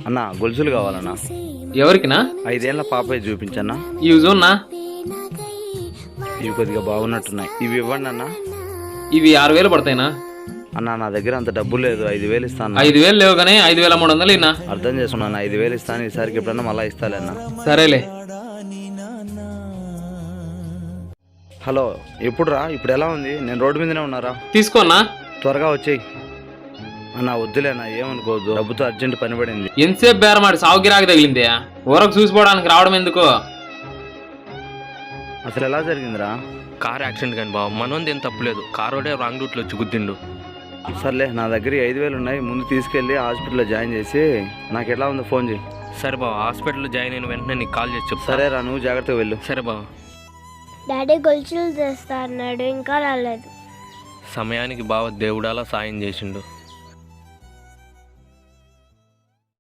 అన్న గొలుసులు కావాలన్నా. ఎవరికినా? 5 ఏళ్ళ పాప చూపించన్నా. ఇవి చూడన్నా, ఇవి కొద్దిగా బాగున్నట్టున్నాయి. ఇవి ఇవ్వండి అన్న. ఇవి 6,000 పడతాయినా? అన్న నా దగ్గర అంత డబ్బు లేదు, 5,000 ఇస్తాను. 5,000 లేవు కానీ 5,300 ఇన్నా. అర్థం చేసుకున్నాను, 5,000 ఇస్తాను. ఈసారికి ఎప్పుడన్నా మళ్ళీ ఇస్తాలే అన్న. సరేలే. హలో, ఎప్పుడు రా? ఇప్పుడు ఎలా ఉంది? నేను రోడ్డు మీదనే ఉన్నారా? తీసుకోన్నా. త్వరగా వచ్చేయి అన్న. వద్దులేనా, ఏమనుకోవద్దు, డబ్బుతో అర్జెంట్ పని పడింది. ఎంతసేపు బేరమాడి సాగు గిరాకి తగిలింది. ఊరకు చూసిపోవడానికి రావడం ఎందుకు? అసలు ఎలా జరిగిందిరా? కార్ యాక్సిడెంట్ కానీ బావ, మనోంది ఏం తప్పులేదు. కారోడే రాంగ్ రూట్లో వచ్చి గుద్దిండు. సర్లే, నా దగ్గర 5,000 ఉన్నాయి. ముందు తీసుకెళ్ళి హాస్పిటల్లో జాయిన్ చేసి నాకు ఎట్లా ఉందో ఫోన్ చేయి. సరే బావ, హాస్పిటల్లో జాయిన్ అయిన వెంటనే నీకు కాల్ చేసి చెప్తా. సరేరా, నువ్వు జాగ్రత్తగా వెళ్ళు. సరే బావ. డాడీ గొలుసులు తెస్తా అన్నాడు, ఇంకా రాలేదు. సమయానికి బావ దేవుడాలా సాయం చేసిండు.